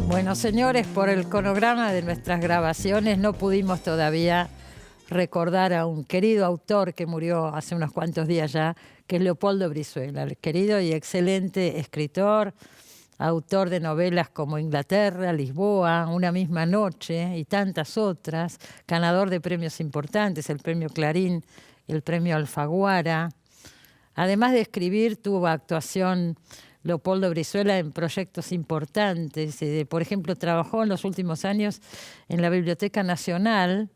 Bueno, señores, por el cronograma de nuestras grabaciones no pudimos todavía recordar a un querido autor que murió hace unos cuantos días ya, que es Leopoldo Brizuela, el querido y excelente escritor, autor de novelas como Inglaterra, Lisboa, Una misma noche y tantas otras, ganador de premios importantes, el premio Clarín, el premio Alfaguara. Además de escribir, tuvo actuación Leopoldo Brizuela en proyectos importantes. Por ejemplo, trabajó en los últimos años en la Biblioteca Nacional,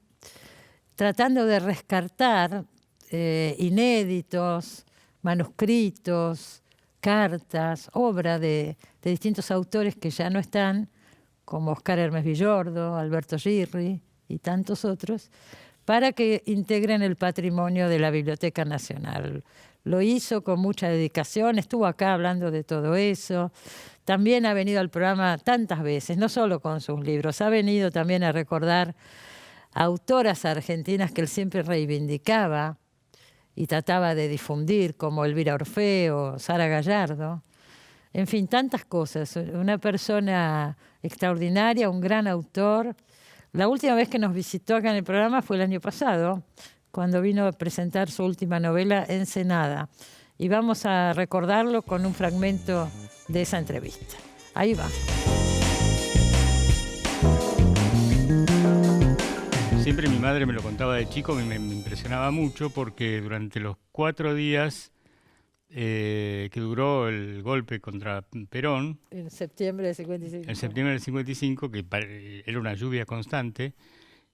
tratando de rescatar inéditos, manuscritos, cartas, obra de distintos autores que ya no están, como Oscar Hermes Villordo, Alberto Girri y tantos otros, para que integren el patrimonio de la Biblioteca Nacional. Lo hizo con mucha dedicación, estuvo acá hablando de todo eso. También ha venido al programa tantas veces, no solo con sus libros, ha venido también a recordar autoras argentinas que él siempre reivindicaba y trataba de difundir, como Elvira Orfeo, Sara Gallardo. En fin, tantas cosas. Una persona extraordinaria, un gran autor. La última vez que nos visitó acá en el programa fue el año pasado, cuando vino a presentar su última novela, Ensenada. Y vamos a recordarlo con un fragmento de esa entrevista. Ahí va. Siempre mi madre me lo contaba de chico, me impresionaba mucho porque durante los 4 días que duró el golpe contra Perón, En septiembre del 55. en septiembre del 55, que era una lluvia constante.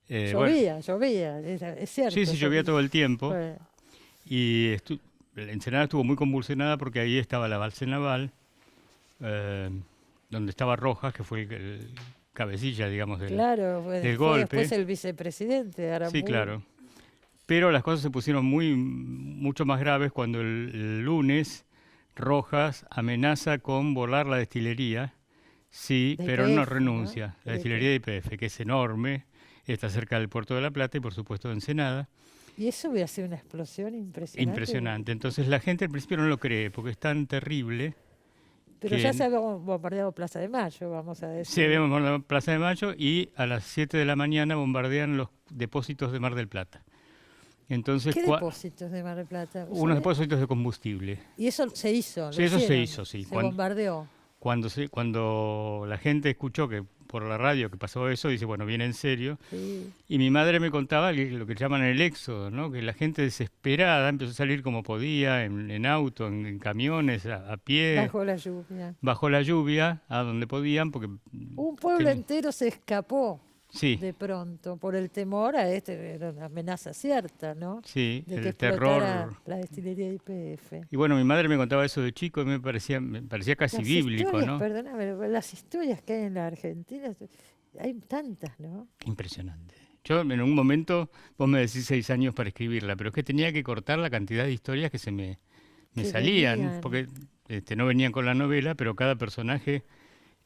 Llovía, es cierto. Sí, llovía todo el tiempo. Bueno. Y Ensenada estuvo muy convulsionada porque ahí estaba la base naval, donde estaba Rojas, que fue el cabecilla, digamos, del fue golpe. Después el vicepresidente Aramburu. Sí, claro. Pero las cosas se pusieron mucho más graves cuando el lunes Rojas amenaza con volar la destilería, sí, de pero IPF, no renuncia. ¿no? La destilería de IPF, que es enorme, está cerca del puerto de La Plata y por supuesto de Ensenada. Y eso hubiera sido una explosión impresionante. Impresionante. Entonces la gente al principio no lo cree porque es tan terrible. Pero ya se había bombardeado Plaza de Mayo, vamos a decir. Sí, habíamos bombardeado Plaza de Mayo y a las 7 de la mañana bombardean los depósitos de Mar del Plata. Entonces, ¿Qué depósitos de Mar del Plata? Unos depósitos de combustible. ¿Y eso se hizo? Sí, eso se hizo, sí. Se bombardeó. Cuando la gente escuchó que por la radio que pasó eso, dice, bueno, viene en serio. Sí. Y mi madre me contaba lo que llaman el éxodo, ¿no? Que la gente desesperada empezó a salir como podía, en auto, en camiones, a pie. Bajo la lluvia. Bajo la lluvia, a donde podían, porque... Un pueblo entero se escapó. Sí. De pronto, por el temor a era una amenaza cierta, ¿no? Sí, de que el terror. La destilería de IPF. Y bueno, mi madre me contaba eso de chico y me parecía casi las bíblico, historias, ¿no? Perdóname, las historias que hay en la Argentina, hay tantas, ¿no? Impresionante. Yo en un momento, vos me decís 6 años para escribirla, pero es que tenía que cortar la cantidad de historias que se me salían, porque no venían con la novela, pero cada personaje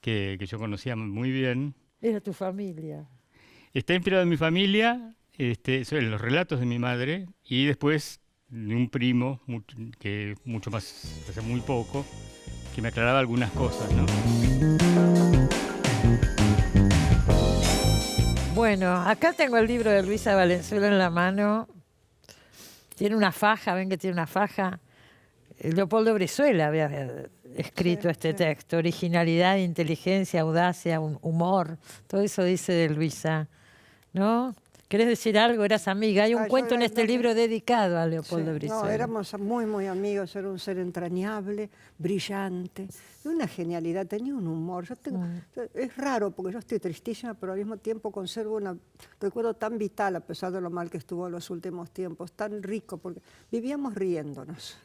que yo conocía muy bien... Era tu familia. Está inspirado en mi familia, en los relatos de mi madre, y después de un primo, que mucho más, hace muy poco, que me aclaraba algunas cosas, ¿no? Bueno, acá tengo el libro de Luisa Valenzuela en la mano. Tiene una faja, ven que tiene una faja. Leopoldo Brizuela había escrito este texto. Originalidad, inteligencia, audacia, humor. Todo eso dice de Luisa, ¿no? ¿Querés decir algo? Eras amiga. Hay un cuento en este libro dedicado a Leopoldo Brizuela. No, éramos muy, muy amigos. Era un ser entrañable, brillante, de una genialidad. Tenía un humor. Es raro porque yo estoy tristísima, pero al mismo tiempo conservo un recuerdo tan vital, a pesar de lo mal que estuvo en los últimos tiempos, tan rico, porque vivíamos riéndonos.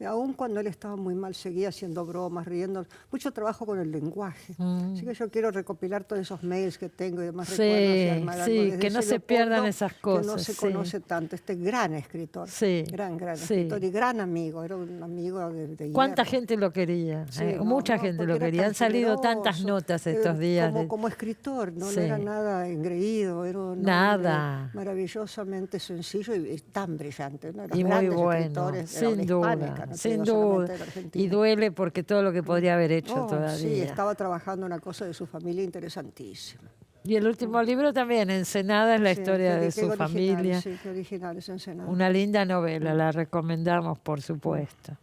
Aún cuando él estaba muy mal, seguía haciendo bromas, riendo. Mucho trabajo con el lenguaje. Así que yo quiero recopilar todos esos mails que tengo y demás recuerdos. Y armar algo desde que no ese se pierdan Leopoldo, esas cosas. Que no se conoce tanto. Este gran escritor. Gran escritor y gran amigo. Era un amigo de ¿Cuánta hierro. gente lo quería? Sí, Mucha gente lo quería. Han salido tantas notas estos días. Como escritor, no era nada engreído. Era un nada. Maravillosamente sencillo y tan brillante. ¿No? Y muy bueno, sin duda, sin duda. Y duele porque todo lo que podría haber hecho todavía. Sí, estaba trabajando una cosa de su familia interesantísima. Y el último libro también, Ensenada, es la historia de su familia. Sí, qué original es Ensenada. Una linda novela, la recomendamos, por supuesto.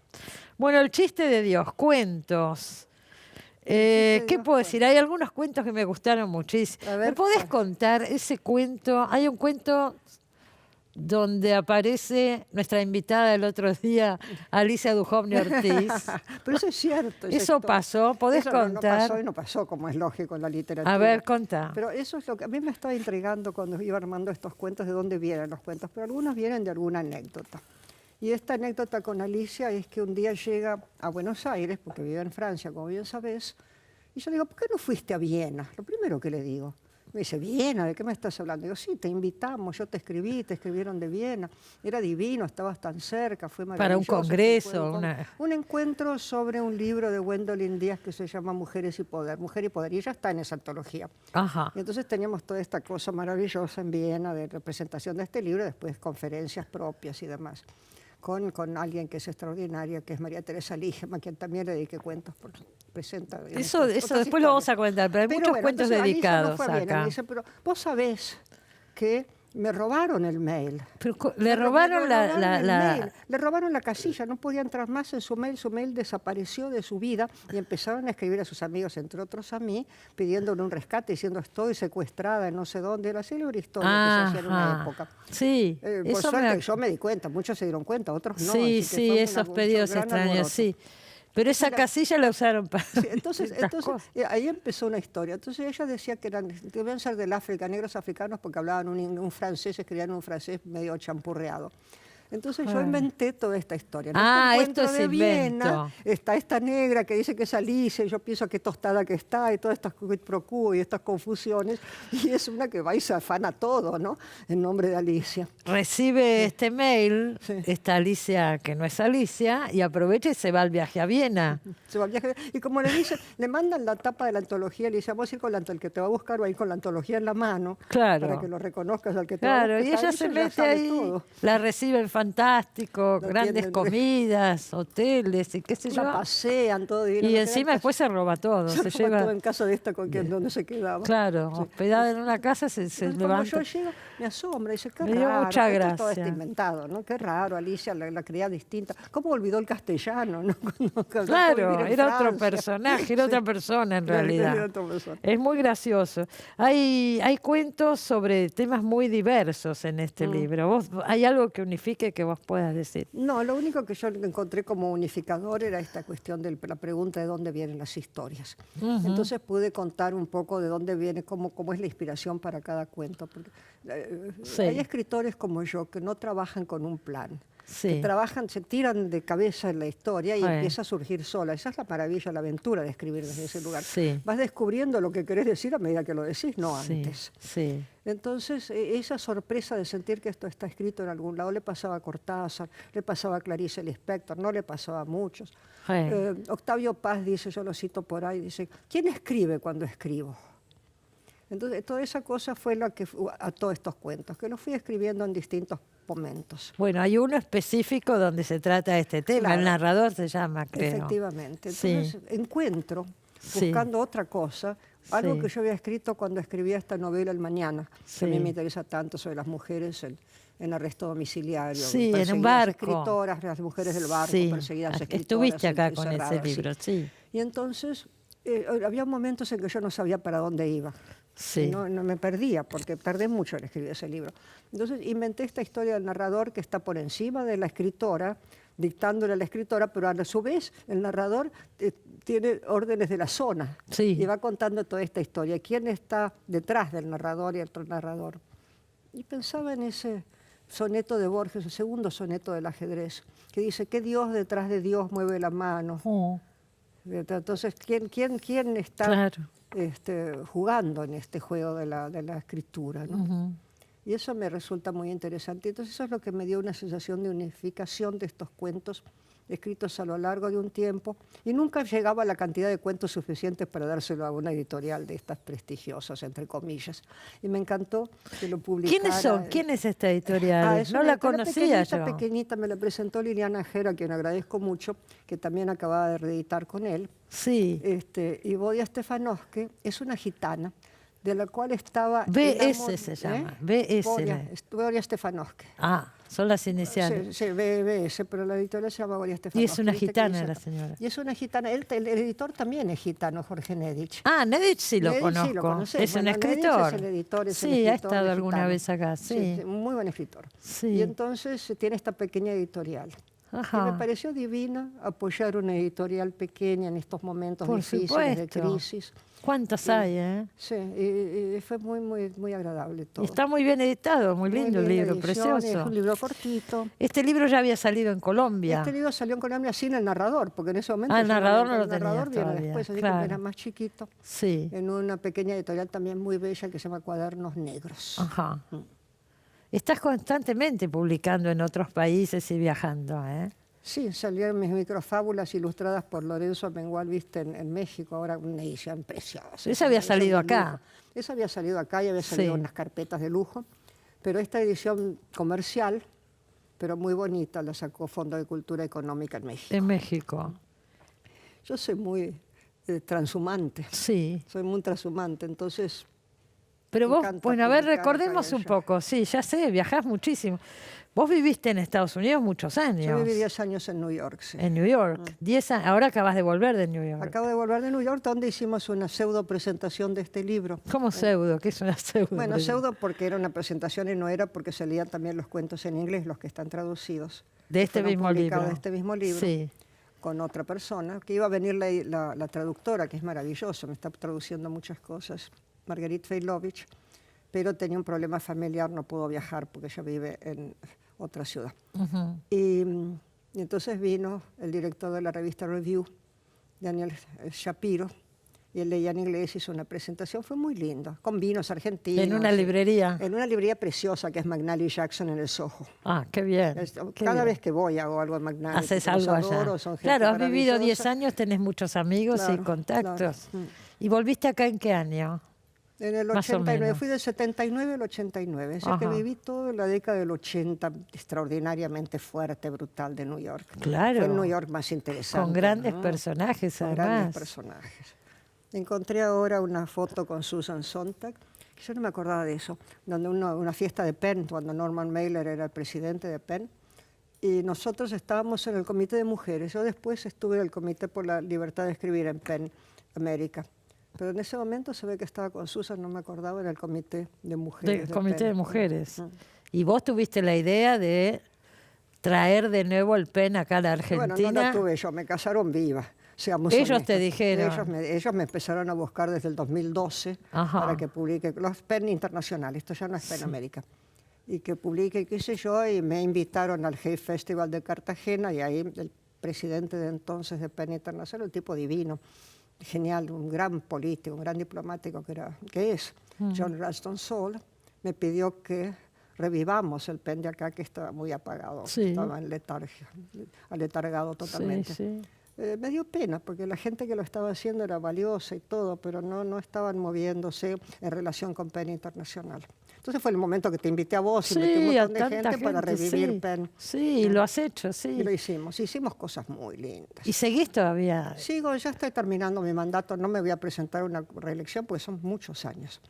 Bueno, El chiste de Dios, cuentos. ¿Qué puedo decir? Hay algunos cuentos que me gustaron muchísimo. ¿Me podés contar ese cuento? Hay un cuento donde aparece nuestra invitada del otro día, Alicia Duhovne Ortiz. Pero eso es cierto. ¿Eso pasó? ¿Podés contar? No pasó y no pasó, como es lógico en la literatura. A ver, contá. Pero eso es lo que a mí me estaba intrigando cuando iba armando estos cuentos, de dónde vienen los cuentos. Pero algunos vienen de alguna anécdota. Y esta anécdota con Alicia es que un día llega a Buenos Aires, porque vive en Francia, como bien sabés, y yo le digo, ¿por qué no fuiste a Viena? Lo primero que le digo. Me dice, ¿Viena? ¿De qué me estás hablando? Digo, sí, te invitamos, yo te escribí, te escribieron de Viena. Era divino, estabas tan cerca, fue maravilloso. Para un congreso. Un encuentro sobre un libro de Gwendolyn Díaz que se llama Mujeres y Poder. Mujer y Poder, y ella está en esa antología. Ajá. Y entonces teníamos toda esta cosa maravillosa en Viena de representación de este libro, después conferencias propias y demás. Con alguien que es extraordinaria, que es María Teresa Ligema, a quien también le dediqué cuentos, presenta. Eso después lo vamos a contar, pero hay muchos cuentos dedicados acá. Me dice, pero vos sabés que me robaron el mail. Pero le robaron Le robaron la casilla, no podía entrar más en su mail desapareció de su vida y empezaron a escribir a sus amigos, entre otros a mí, pidiéndole un rescate, diciendo estoy secuestrada en no sé dónde, era célebre historia que se hacía en una época. Sí. Por suerte yo me di cuenta, muchos se dieron cuenta, otros no. Sí, esos pedidos extraños, sí. Pero esa casilla la usaron para... Sí, entonces ahí empezó una historia. Entonces ella decía que debían ser del África, negros africanos, porque hablaban un francés, escribían un francés medio champurreado. Entonces yo inventé toda esta historia. En este esto es de invento. Viena está esta negra que dice que es Alicia, y yo pienso qué tostada que está, y todas estas quid pro quo y estas confusiones, y es una que va y se afana todo, ¿no? En nombre de Alicia. Recibe este mail, esta Alicia, que no es Alicia, y aprovecha y se va al viaje a Viena. Se va al viaje, y como le dicen, le mandan la tapa de la antología, le dicen, vamos a ir con el que te va a buscar, o ahí con la antología en la mano, para que lo reconozcas al que te va a buscar. Y ella se mete ahí, todo. La reciben fantástico, grandes comidas, hoteles y qué sé yo. La pasean, todo divino. Y encima después se roba todo. Se lleva todo en casa de esta con quien donde se quedaba. Claro, hospedada en una casa se levanta. Cuando yo llego, me asombra, dice, qué me dio raro, mucha gracia. Todo está inventado, ¿no? Qué raro, Alicia la creía distinta. ¿Cómo olvidó el castellano? ¿No? Claro, era otro personaje, era otra persona en realidad. Es muy gracioso. Hay cuentos sobre temas muy diversos en este libro. ¿Hay algo que unifique que vos puedas decir? No, lo único que yo encontré como unificador era esta cuestión de la pregunta de dónde vienen las historias. Entonces pude contar un poco de dónde viene, cómo es la inspiración para cada cuento. Porque, hay escritores como yo que no trabajan con un plan. Que trabajan, se tiran de cabeza en la historia y empieza a surgir sola. Esa es la maravilla, la aventura de escribir desde ese lugar. Vas descubriendo lo que querés decir a medida que lo decís, no antes. Entonces, esa sorpresa de sentir que esto está escrito en algún lado, le pasaba a Cortázar, le pasaba a Clarice Lispector, no le pasaba a muchos. Octavio Paz dice, yo lo cito por ahí, dice, ¿quién escribe cuando escribo? Entonces, toda esa cosa fue la que ató estos cuentos, que los fui escribiendo en distintos momentos. Bueno, hay uno específico donde se trata este tema, el narrador se llama, creo. Efectivamente. Entonces encuentro, buscando otra cosa, algo que yo había escrito cuando escribía esta novela El Mañana, que a mí me interesa tanto sobre las mujeres en arresto domiciliario. En un barco. Escritoras, las mujeres del barco, perseguidas escritoras. Estuviste acá con ese libro, Y entonces había momentos en que yo no sabía para dónde iba. No me perdía, porque tardé mucho en escribir ese libro. Entonces inventé esta historia del narrador que está por encima de la escritora, dictándole a la escritora, pero a su vez el narrador tiene órdenes de la zona y va contando toda esta historia. ¿Quién está detrás del narrador y el otro narrador? Y pensaba en ese soneto de Borges, el segundo soneto del ajedrez, que dice, ¿qué Dios detrás de Dios mueve la mano? Entonces, ¿quién está Claro. jugando en este juego de la escritura, ¿no? Y eso me resulta muy interesante. Entonces eso es lo que me dio una sensación de unificación de estos cuentos escritos a lo largo de un tiempo, y nunca llegaba a la cantidad de cuentos suficientes para dárselo a una editorial de estas prestigiosas, entre comillas. Y me encantó que lo publicara. ¿Quiénes son? ¿Quién es esta editorial? Es no una la editorial conocía yo. pequeñita, me la presentó Liliana Jera, a quien agradezco mucho, que también acababa de reeditar con él. Sí. Y Bodia Stefanovsky es una gitana, de la cual estaba... BS se llama, BS. Bodia Stefanovsky. Ah, son las iniciales. Sí, BS, pero la editorial se llama Bodia Stefanovsky. Y es una gitana la señora. Y es una gitana. El editor también es gitano, Jorge Nedich. Ah, Nedich sí lo conozco. Sí, lo conocés. Es un Bueno, escritor. Nedich es el editor, es el sí, ha escritor estado alguna gitano. vez acá, sí. Sí, muy buen escritor. Sí. Y entonces tiene esta pequeña editorial. Ajá. Y me pareció divina apoyar una editorial pequeña en estos momentos Por difíciles de supuesto. crisis. ¿Cuántas hay, eh? Sí, y fue muy agradable todo. Y está muy bien editado, muy lindo el libro, edición, precioso. Es un libro cortito. Este libro ya había salido en Colombia. Este libro salió en Colombia sin el narrador, porque en ese momento... Ah, el narrador no lo el narrador tenías viene todavía, después, así claro. que era más chiquito. Sí. En una pequeña editorial también muy bella que se llama Cuadernos Negros. Ajá. Estás constantemente publicando en otros países y viajando, ¿eh? Sí, salieron mis microfábulas ilustradas por Lorenzo Amengual, viste, en México, ahora una edición preciosa. Esa había salido acá. Esa había salido acá y había salido Sí. en unas carpetas de lujo, pero esta edición comercial, pero muy bonita, la sacó Fondo de Cultura Económica en México. En México. Yo soy muy transhumante, Sí. soy muy transhumante, entonces... Pero me vos, encanta bueno, a ver, publicar recordemos acá y un allá. poco. Sí, ya sé, viajás muchísimo. Vos viviste en Estados Unidos muchos años. Yo viví 10 años en New York, sí. En New York. 10 años. Ahora acabas de volver de New York. Acabo de volver de New York, donde hicimos una pseudo presentación de este libro. ¿Cómo pseudo? ¿Qué es una pseudo? Bueno, pseudo porque era una presentación y no era porque se leían también los cuentos en inglés, los que están traducidos. De este Fueron mismo publicados libro. De este mismo libro. Sí. Con otra persona, que iba a venir la traductora, que es maravillosa, me está traduciendo muchas cosas, Marguerite Feilovich, pero tenía un problema familiar, no pudo viajar porque ella vive en otra ciudad. Ujú. Y entonces vino el director de la revista Review, Daniel Shapiro, y él leía en inglés, hizo una presentación, fue muy lindo, con vinos argentinos. En una librería. En una librería preciosa que es McNally Jackson en el Soho. Ah, qué bien. qué Cada bien. vez que voy hago algo en McNally. Haces porque los algo adoro, allá. son gente Claro, has vivido 10 maravillosa. años, tenés muchos amigos y Claro, contactos. claro. ¿Y volviste acá en qué año? En el Más o 89, menos. fui del 79 al 89, así que Ajá. viví toda la década del 80 extraordinariamente fuerte, brutal de New York. Claro. Fue el New York más interesante. Con grandes ¿no? personajes, Con además. grandes personajes. Encontré ahora una foto con Susan Sontag, que yo no me acordaba de eso, donde una fiesta de Penn, cuando Norman Mailer era el presidente de Penn, y nosotros estábamos en el comité de mujeres. Yo después estuve en el comité por la libertad de escribir en Penn, América. Pero en ese momento se ve que estaba con Susan, no me acordaba, en el comité de mujeres. Del de Comité Penn. de Mujeres. Y vos tuviste la idea de traer de nuevo el PEN acá a la Argentina. Bueno, no la tuve yo, me casaron viva. Seamos Ellos honestos. te dijeron. Ellos me empezaron a buscar desde el 2012 Ajá. para que publique los PEN internacionales, esto ya no es PEN América, y que publique, qué sé yo, y me invitaron al Hay Festival de Cartagena, y ahí el presidente de entonces de PEN Internacional, un tipo divino, genial, un gran político, un gran diplomático que es John Ralston Saul, me pidió que revivamos el PEN de acá, que estaba muy apagado, Sí. estaba en letargia, aletargado totalmente. Sí, sí. Me dio pena, porque la gente que lo estaba haciendo era valiosa y todo, pero no estaban moviéndose en relación con PEN Internacional. Entonces fue el momento que te invité a vos, invité un Sí, a montón de tanta gente para gente, revivir sí. PEN. Sí, lo has hecho, sí. Y lo hicimos cosas muy lindas. ¿Y seguís todavía? Sigo, ya estoy terminando mi mandato, no me voy a presentar a una reelección porque son muchos años.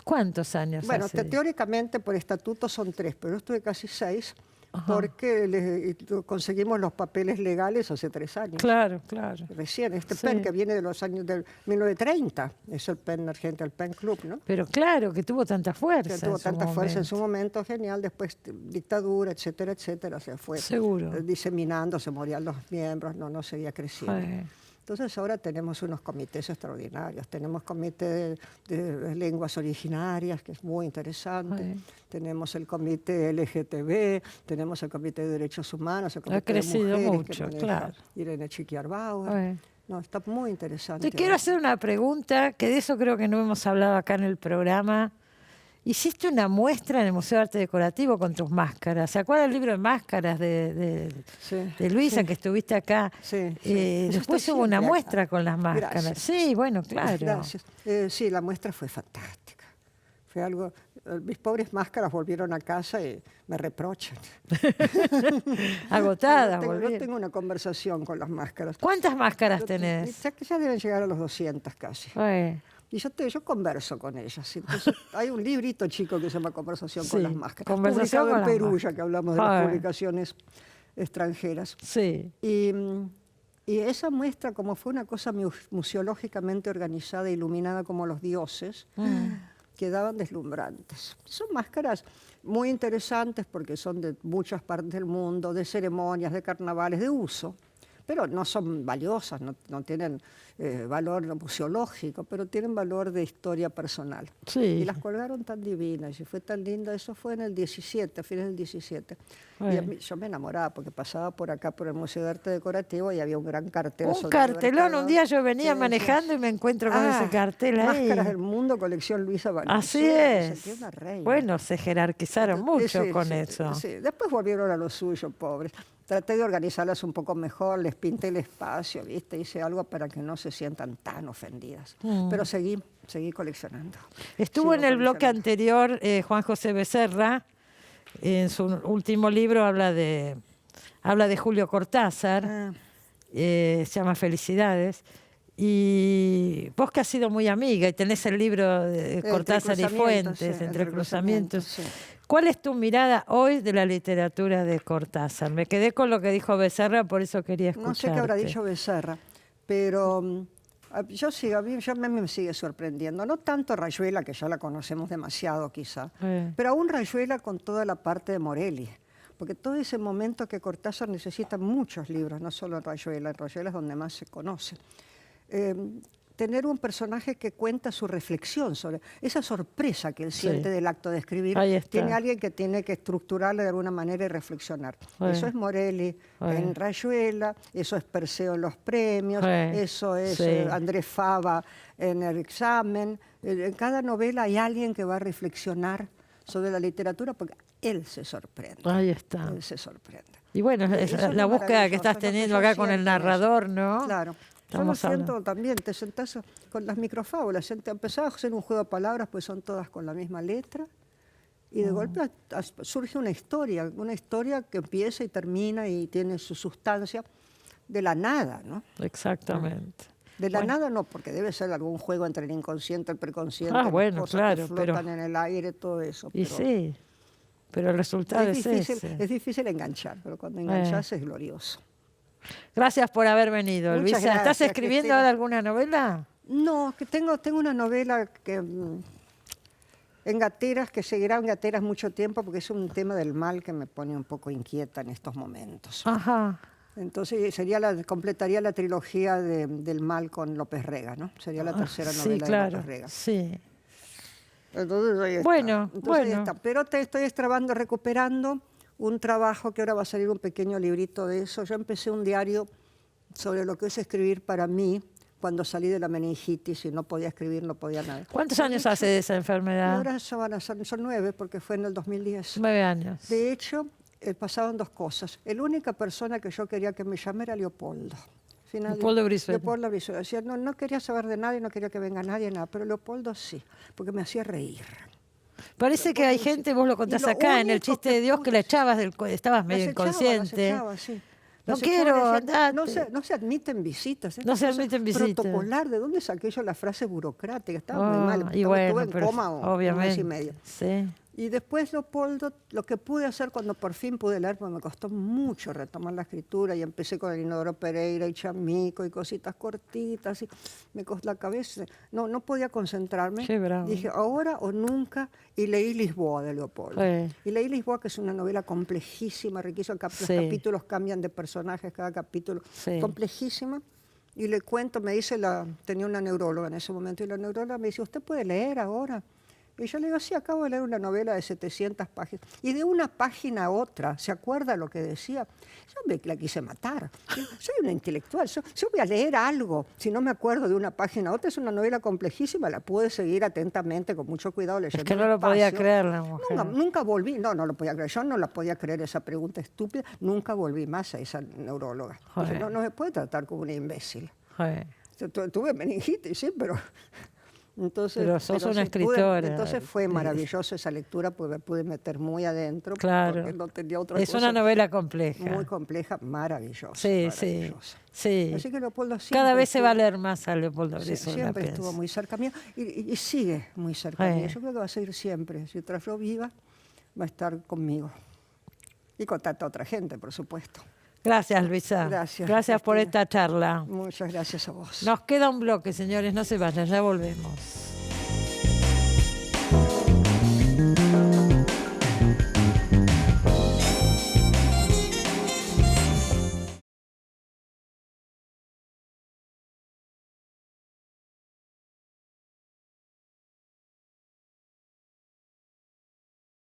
¿Cuántos años Bueno, hace? teóricamente por estatuto son 3, pero yo estuve casi 6 Ajá. porque conseguimos los papeles legales hace 3 años. Claro, claro. Recién, este Sí. PEN que viene de los años del 1930, es el PEN argentino, el PEN Club, ¿no? Pero claro, que tuvo tanta fuerza. Que tuvo en su tanta fuerza en su momento. momento, genial, después dictadura, etcétera, se fue Seguro. diseminando, se morían los miembros, no seguía creciendo. Ay. Entonces ahora tenemos unos comités extraordinarios. Tenemos comité de lenguas originarias, que es muy interesante. Tenemos el comité LGTB, tenemos el comité de derechos humanos, el comité ha crecido de mujeres mucho, que maneja claro. Irene Chiquiarbauer. No, está muy interesante. Te quiero hacer una pregunta, que de eso creo que no hemos hablado acá en el programa. Hiciste una muestra en el Museo de Arte Decorativo con tus máscaras. ¿Se acuerda el libro de máscaras de Luisa, que estuviste acá? Sí. Después hubo una muestra con las máscaras. Gracias. Sí, bueno, claro. Gracias. Sí, la muestra fue fantástica. Fue algo... Mis pobres máscaras volvieron a casa y me reprochan. Agotadas, Yo tengo una conversación con las máscaras. ¿Cuántas máscaras tenés? Ya deben llegar a los 200 casi. Y yo converso con ellas. Entonces, hay un librito chico que se llama Conversación con las máscaras. Conversación publicado con en Perú, las ya que hablamos de las publicaciones extranjeras. Sí. Y esa muestra, como fue una cosa museológicamente organizada, iluminada como los dioses, quedaban deslumbrantes. Son máscaras muy interesantes porque son de muchas partes del mundo, de ceremonias, de carnavales, de uso, pero no son valiosas, no tienen valor museológico, pero tienen valor de historia personal. Sí. Y las colgaron tan divinas y fue tan linda. Eso fue en el 17, a fines del 17. Y a mí, yo me enamoraba porque pasaba por acá, por el Museo de Arte Decorativo, y había un gran cartel. Un cartelón. Un día yo venía manejando y me encuentro con ese cartel ahí. Máscaras del Mundo, colección Luisa Valenzuela. Así es. Me sentí una reina. Bueno, se jerarquizaron mucho con eso. Sí. Después volvieron a lo suyo, pobres. Traté de organizarlas un poco mejor, les pinté el espacio, ¿viste? Hice algo para que no se sientan tan ofendidas. Pero seguí coleccionando. Estuvo en el bloque anterior Juan José Becerra. En su último libro habla de Julio Cortázar. Se llama Felicidades. Y vos que has sido muy amiga y tenés el libro de Cortázar y Fuentes, Entre Cruzamientos. Sí. ¿Cuál es tu mirada hoy de la literatura de Cortázar? Me quedé con lo que dijo Becerra, por eso quería escucharte. No sé qué habrá dicho Becerra, pero a mí me sigue sorprendiendo. No tanto Rayuela, que ya la conocemos demasiado quizá, pero aún Rayuela con toda la parte de Morelli. Porque todo ese momento que Cortázar necesita muchos libros, no solo en Rayuela es donde más se conoce. Tener un personaje que cuenta su reflexión sobre esa sorpresa que él siente del acto de escribir. Tiene alguien que tiene que estructurarle de alguna manera y reflexionar. Eso es Morelli en Rayuela, eso es Perseo en los premios, eso es Andrés Fava en El examen. En cada novela hay alguien que va a reflexionar sobre la literatura porque él se sorprende. Ahí está. Él se sorprende. Y bueno, es la búsqueda que estás teniendo acá con el narrador, ¿no? Claro. Yo lo siento también, te sentás con las microfábulas, empezás a hacer un juego de palabras, pues son todas con la misma letra, y de golpe surge una historia que empieza y termina y tiene su sustancia de la nada, ¿no? Exactamente. De la nada no, porque debe ser algún juego entre el inconsciente y el preconsciente, cosas claro, que flotan en el aire, todo eso. Y sí, pero el resultado es ese. Es difícil enganchar, pero cuando enganchás es glorioso. Gracias por haber venido, Muchas Luisa. gracias, ¿Estás escribiendo ahora alguna novela? No, que tengo una novela que en gateras, que seguirá en gateras mucho tiempo, porque es un tema del mal que me pone un poco inquieta en estos momentos. Ajá. Entonces completaría la trilogía del mal con López Rega, ¿no? Sería la tercera novela de López Rega. Sí. Entonces ahí está. Ahí está. Pero te estoy recuperando un trabajo que ahora va a salir un pequeño librito de eso. Yo empecé un diario sobre lo que es escribir para mí cuando salí de la meningitis y no podía escribir, no podía nada. ¿Cuántos años hace de esa enfermedad? Ahora son 9, porque fue en el 2010. 9 años. De hecho, pasaban dos cosas. La única persona que yo quería que me llamara era Leopoldo. Leopoldo Brizuela. Leopoldo Brizuela. Decía, no quería saber de nadie, no quería que venga nadie, nada, pero Leopoldo sí, porque me hacía reír. Parece que hay gente, vos lo contás acá, en el chiste de Dios, que la echabas estabas medio inconsciente. Sí. No quiero, andate. No se admiten visitas. No se admiten visitas. Protocolar, ¿de dónde saqué yo la frase burocrática? Estaba muy mal, estuve en coma un mes y medio. Sí. Y después Leopoldo, lo que pude hacer cuando por fin pude leer, porque me costó mucho retomar la escritura, y empecé con el Inodoro Pereira y Chamico y cositas cortitas, y me costó la cabeza, no podía concentrarme. Qué bravo. Dije, ahora o nunca, y leí Lisboa de Leopoldo. Y leí Lisboa, que es una novela complejísima, riquísima, los capítulos cambian de personajes, cada capítulo, complejísima. y le cuento, me dice, tenía una neuróloga en ese momento, y la neuróloga me dice, ¿usted puede leer ahora? Y yo le digo, sí, acabo de leer una novela de 700 páginas. Y de una página a otra, ¿se acuerda lo que decía? Yo me la quise matar. Soy una intelectual, yo voy a leer algo. Si no me acuerdo de una página a otra, es una novela complejísima, la pude seguir atentamente, con mucho cuidado leyendo. Es que no lo podía creer la mujer. Nunca volví, no lo podía creer. Yo no la podía creer, esa pregunta estúpida. Nunca volví más a esa neuróloga. Dije, no me puede tratar como una imbécil. Tuve meningitis, sí, pero... Entonces, pero sos una escritora. Entonces fue maravilloso esa lectura, porque me pude meter muy adentro. Claro. Porque no tenía otra es cosa. una novela compleja. Muy compleja, maravillosa. Sí, maravillosa. sí. Así que Leopoldo cada vez se va a leer más a Leopoldo Breso. Sí, siempre estuvo muy cerca mío y sigue muy cerca mío. Yo creo que va a seguir siempre. Mientras yo viva, va a estar conmigo. Y con tanta otra gente, por supuesto. Gracias, Luisa. Gracias por esta charla. Muchas gracias a vos. Nos queda un bloque, señores, no se vayan, ya volvemos.